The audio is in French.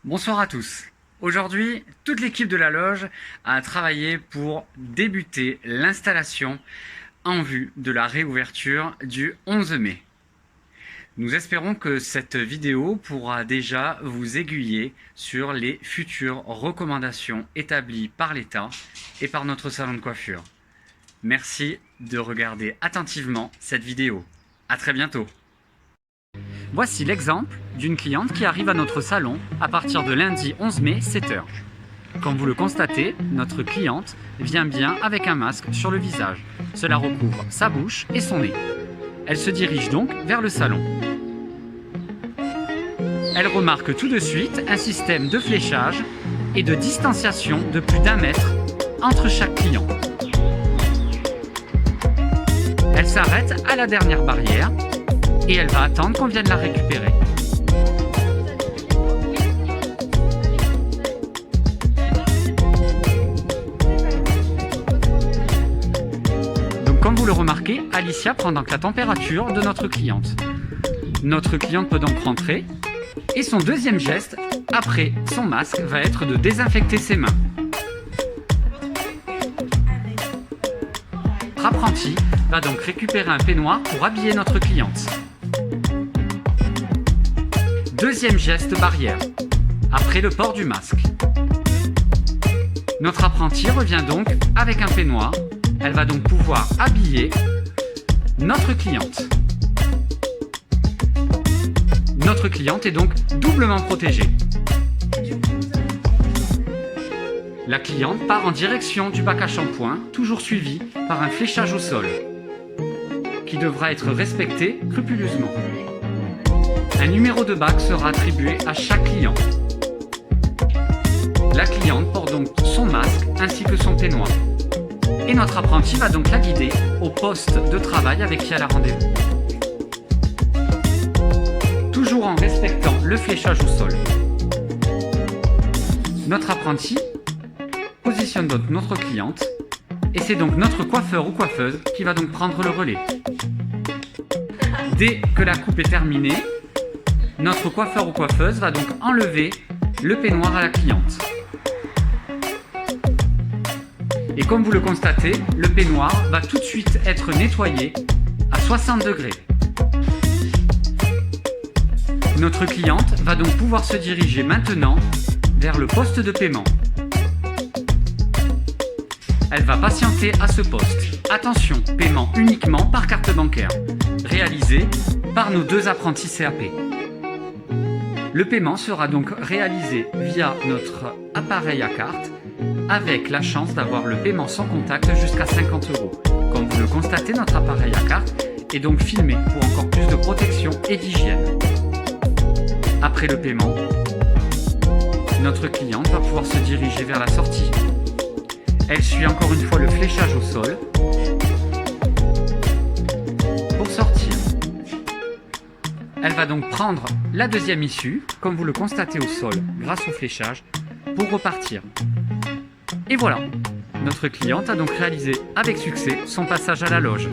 Bonsoir à tous. Aujourd'hui, toute l'équipe de la loge a travaillé pour débuter l'installation en vue de la réouverture du 11 mai. Nous espérons que cette vidéo pourra déjà vous aiguiller sur les futures recommandations établies par l'État et par notre salon de coiffure. Merci de regarder attentivement cette vidéo. À très bientôt. Voici l'exemple d'une cliente qui arrive à notre salon à partir de lundi 11 mai 7h. Comme vous le constatez, notre cliente vient bien avec un masque sur le visage. Cela recouvre sa bouche et son nez. Elle se dirige donc vers le salon. Elle remarque tout de suite un système de fléchage et de distanciation de plus d'1 mètre entre chaque client. Elle s'arrête à la dernière barrière et elle va attendre qu'on vienne la récupérer. Donc comme vous le remarquez, Alicia prend donc la température de notre cliente. Notre cliente peut donc rentrer et son deuxième geste, après son masque, va être de désinfecter ses mains. Notre apprenti va donc récupérer un peignoir pour habiller notre cliente. Deuxième geste barrière, après le port du masque. Notre apprenti revient donc avec un peignoir. Elle va donc pouvoir habiller notre cliente. Notre cliente est donc doublement protégée. La cliente part en direction du bac à shampoing, toujours suivi par un fléchage au sol, qui devra être respecté scrupuleusement. Un numéro de bac sera attribué à chaque client. La cliente porte donc son masque ainsi que son peignoir. Et notre apprenti va donc la guider au poste de travail avec qui elle a rendez-vous. Toujours en respectant le fléchage au sol. Notre apprenti positionne donc notre cliente et c'est donc notre coiffeur ou coiffeuse qui va donc prendre le relais. Dès que la coupe est terminée, notre coiffeur ou coiffeuse va donc enlever le peignoir à la cliente. Et comme vous le constatez, le peignoir va tout de suite être nettoyé à 60 degrés. Notre cliente va donc pouvoir se diriger maintenant vers le poste de paiement. Elle va patienter à ce poste. Attention, paiement uniquement par carte bancaire, réalisé par nos 2 apprentis CAP. Le paiement sera donc réalisé via notre appareil à carte, avec la chance d'avoir le paiement sans contact jusqu'à 50 €. Comme vous le constatez, notre appareil à carte est donc filmé pour encore plus de protection et d'hygiène. Après le paiement, notre cliente va pouvoir se diriger vers la sortie. Elle suit encore une fois le fléchage au sol pour sortir. Elle va donc prendre la deuxième issue, comme vous le constatez au sol, grâce au fléchage, pour repartir. Et voilà, notre cliente a donc réalisé avec succès son passage à la loge.